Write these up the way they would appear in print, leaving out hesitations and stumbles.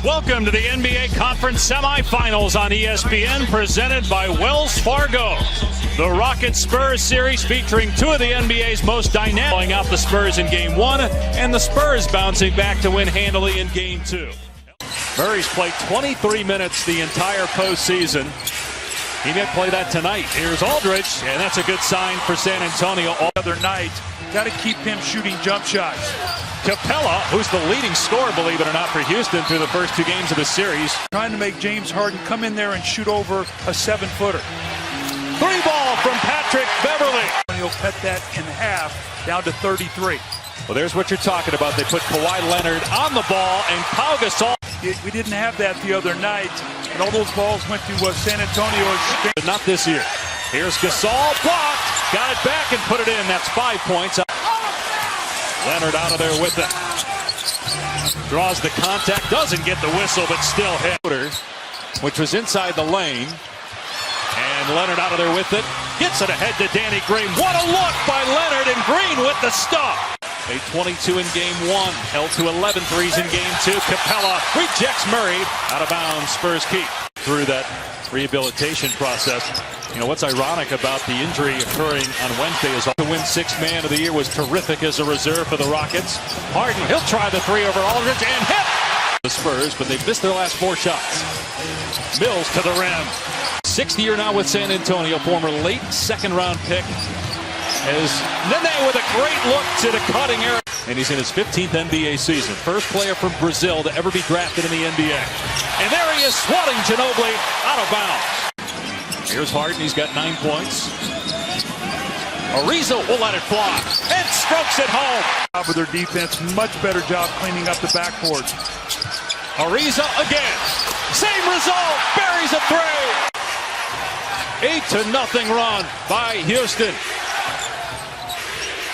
Welcome to the NBA Conference Semifinals on ESPN, presented by Wells Fargo. The Rockets-Spurs series featuring two of the NBA's most dynamic, blowing out the Spurs in Game 1, and the Spurs bouncing back to win handily in Game 2. Murray's played 23 minutes the entire postseason. He may play that tonight. Here's Aldridge, and that's a good sign for San Antonio. The other night, got to keep him shooting jump shots. Capella, who's the leading scorer, believe it or not, for Houston through the first two games of the series. Trying to make James Harden come in there and shoot over a 7-footer. Three ball from Patrick Beverly. He'll cut that in half down to 33. Well, there's what you're talking about. They put Kawhi Leonard on the ball, and Pau Gasol. We didn't have that the other night, and all those balls went to San Antonio. But not this year. Here's Gasol, blocked, got it back and put it in. That's 5 points. Leonard out of there with it. Draws the contact, doesn't get the whistle, but still hit. Which was inside the lane. And Leonard out of there with it. Gets it ahead to Danny Green. What a look by Leonard, and Green with the stop. A 22 in Game 1, held to 11 threes in Game 2. Capella rejects Murray. Out of bounds, Spurs keep. Through that rehabilitation process. You know, what's ironic about the injury occurring on Wednesday is to win Sixth Man of the Year was terrific as a reserve for the Rockets. Harden, he'll try the three over Aldridge and hit the Spurs, but they've missed their last 4 shots. Mills to the rim. 6th year now with San Antonio, former late second-round pick. As Nene with a great look to the cutting area. And he's in his 15th NBA season. First player from Brazil to ever be drafted in the NBA. And there he is, swatting Ginobili out of bounds. Here's Harden, he's got 9 points. Ariza will let it fly and strokes it home. With their defense, much better job cleaning up the backboard. Ariza again. Same result, buries a 3. 8-0 run by Houston.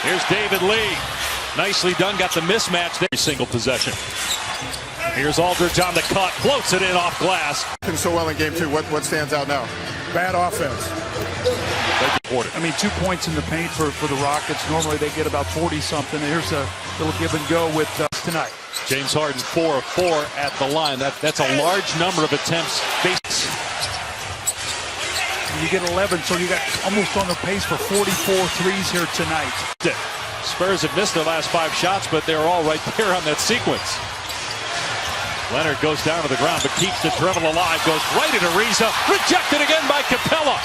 Here's David Lee. Nicely done, got the mismatch there. Single possession. Here's Aldridge on the cut, floats it in off glass. So well in Game 2, what stands out now? Bad offense. I mean, 2 points in the paint for the Rockets. Normally they get about 40-something. Here's a little give and go with tonight. James Harden 4 of 4 at the line. That's a large number of attempts. You get 11, so you got almost on the pace for 44 threes here tonight. Spurs have missed their last 5 shots, but they're all right there on that sequence. Leonard goes down to the ground, but keeps the dribble alive. Goes right at Ariza. Rejected again by Capella.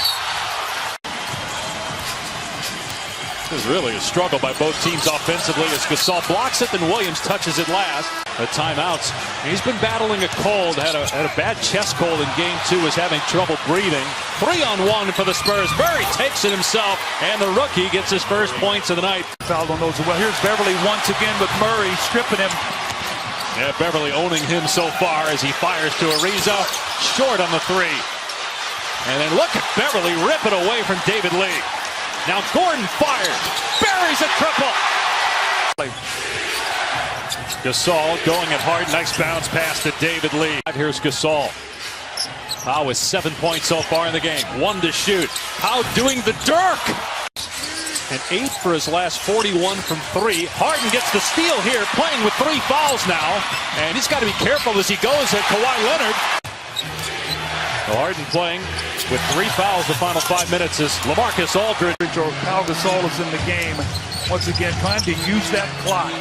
This is really a struggle by both teams offensively as Gasol blocks it, then Williams touches it last. The timeouts. He's been battling a cold, had a bad chest cold in Game 2, was having trouble breathing. 3-on-1 for the Spurs. Murray takes it himself, and the rookie gets his first points of the night. Fouled on those. Well, here's Beverly once again with Murray stripping him. Yeah, Beverly owning him so far as he fires to Ariza. Short on the 3. And then look at Beverly rip it away from David Lee. Now Gordon fires, buries a triple. Gasol going at Harden, nice bounce pass to David Lee. Here's Gasol. Pau with 7 points so far in the game. 1 to shoot. Pau doing the Dirk. And 8 for his last 41 from 3. Harden gets the steal here, playing with 3 fouls now. And he's got to be careful as he goes at Kawhi Leonard. So Harden playing with 3 fouls the final 5 minutes as LaMarcus Aldridge. Pau Gasol is in the game. Once again, trying to use that clock.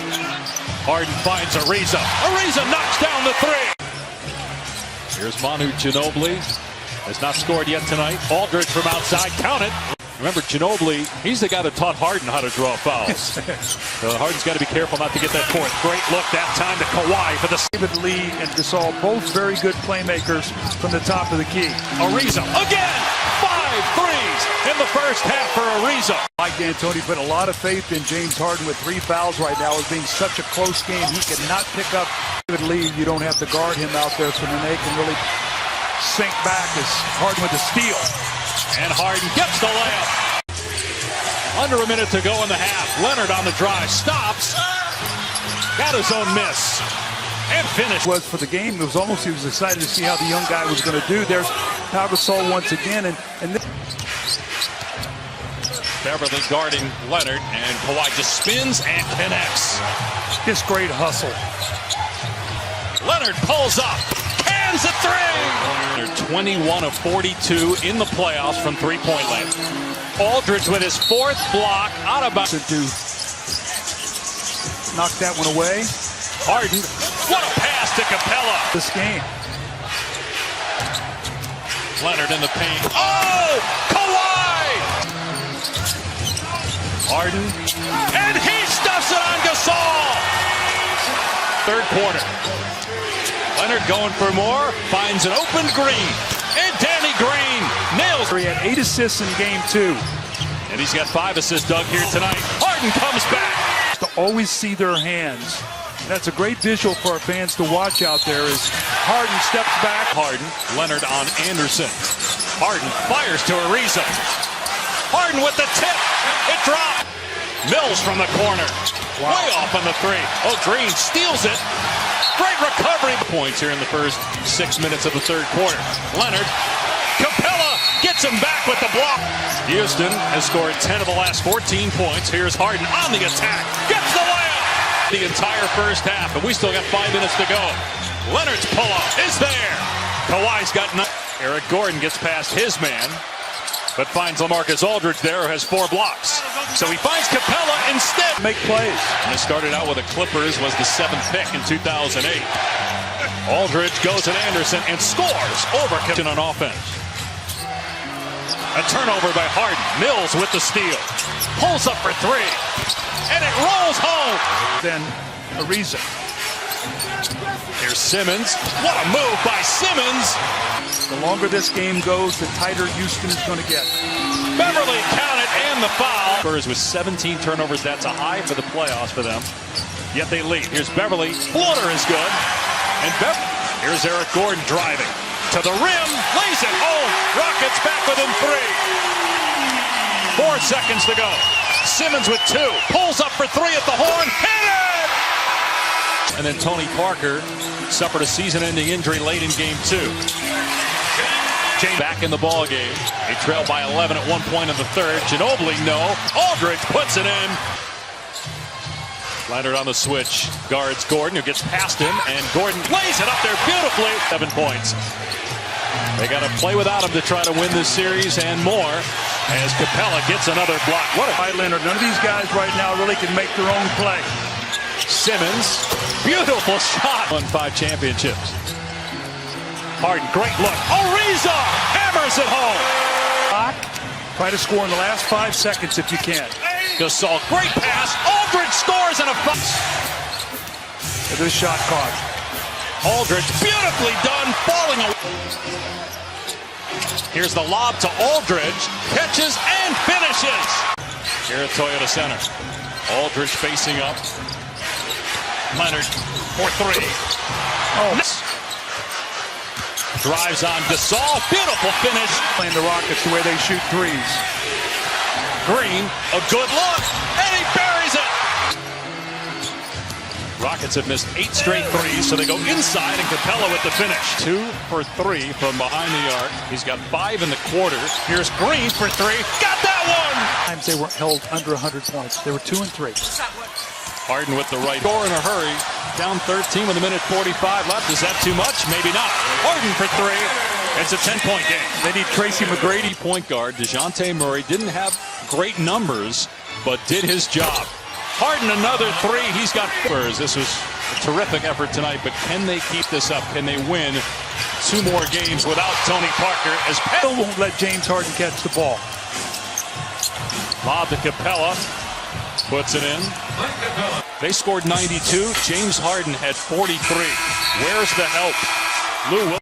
Harden finds Ariza. Ariza knocks down the 3. Here's Manu Ginobili. Has not scored yet tonight. Aldridge from outside. Count it. Remember, Ginobili, he's the guy that taught Harden how to draw fouls. So Harden's got to be careful not to get that 4th. Great look that time to Kawhi for the... David Lee and Gasol, both very good playmakers from the top of the key. Ariza again! 5 threes in the first half for Ariza. Mike D'Antoni put a lot of faith in James Harden with 3 fouls right now. As being such a close game, he cannot pick up David Lee. You don't have to guard him out there, so then they can really sink back as Harden with the steal. And Harden gets the layup. Under a minute to go in the half. Leonard on the drive. Stops. Got his own miss. And finished. Was for the game. It was almost, he was excited to see how the young guy was going to do. There's Pau Gasol once again. And Beverly guarding Leonard. And Kawhi just spins and connects. Just great hustle. Leonard pulls up. Cans a three. They're 21 of 42 in the playoffs from three-point land. Aldridge with his fourth block out of bounds. Knock that one away. Harden, what a pass to Capella. This game. Leonard in the paint. Oh, Kawhi! Harden, and he stuffs it on Gasol. Third quarter. Leonard going for more, finds an open Green, and Danny Green nails. He had 8 assists in game 2. And he's got 5 assists, Doug, here tonight. Harden comes back. To always see their hands. That's a great visual for our fans to watch out there as Harden steps back. Harden, Leonard on Anderson. Harden fires to Ariza. Harden with the tip. It dropped. Mills from the corner. Wow. Way off on the three. Oh, Green steals it. Great recovery. Points here in the first 6 minutes of the third quarter. Leonard. Capella gets him back with the block. Houston has scored 10 of the last 14 points. Here's Harden on the attack. Gets the layup. The entire first half, and we still got 5 minutes to go. Leonard's pull-up is there. Kawhi's got nothing. Eric Gordon gets past his man, but finds LaMarcus Aldridge there, who has 4 blocks. So he finds Capella instead. Make plays. And they started out with the Clippers, was the 7th pick in 2008. Aldridge goes at Anderson and scores over Capella on offense. A turnover by Harden. Mills with the steal. Pulls up for 3. And it rolls home. Then Ariza. Here's Simmons. What a move by Simmons. The longer this game goes, the tighter Houston is going to get. Beverly counted and the foul. Spurs with 17 turnovers. That's a high for the playoffs for them. Yet they lead. Here's Beverly. Floater is good. And here's Eric Gordon driving. To the rim. Lays it home. Rockets back within 3. 4 seconds to go. Simmons with 2. Pulls up for 3 at the horn. Hit it! And then Tony Parker suffered a season-ending injury late in game 2. James back in the ball game. They trail by 11 at one point in the third. Ginobili, no. Aldridge puts it in. Leonard on the switch. Guards Gordon, who gets past him. And Gordon lays it up there beautifully. 7 points. They got to play without him to try to win this series and more as Capella gets another block. What a fight, Leonard. None of these guys right now really can make their own play. Simmons, beautiful shot. Won 5 championships. Harden, great look. Ariza hammers it home. Try to score in the last 5 seconds if you can. Gasol, great pass. Aldridge scores and a foul. This shot caught. Aldridge, beautifully done, falling away. Here's the lob to Aldridge, catches and finishes. Here at Toyota Center. Aldridge facing up. Leonard for 3. Oh. Drives on Gasol, beautiful finish. Playing the Rockets the way they shoot threes. Green, a good look, and he buries it. Rockets have missed 8 straight threes, so they go inside, and Capella with the finish. 2 for 3 from behind the arc. He's got 5 in the quarter. Here's Green for 3. Got that one! Times they were held under 100 points. They were 2 and 3. Harden with the right. Score in a hurry. Down 13 with 1:45 left. Is that too much? Maybe not. Harden for 3. It's a 10-point game. They need Tracy McGrady. Point guard DeJounte Murray didn't have great numbers, but did his job. Harden another 3. He's got Spurs. This was a terrific effort tonight, but can they keep this up? Can they win 2 more games without Tony Parker? As Still won't let James Harden catch the ball. Lob to Capella. Puts it in. They scored 92. James Harden had 43. Where's the help? Lou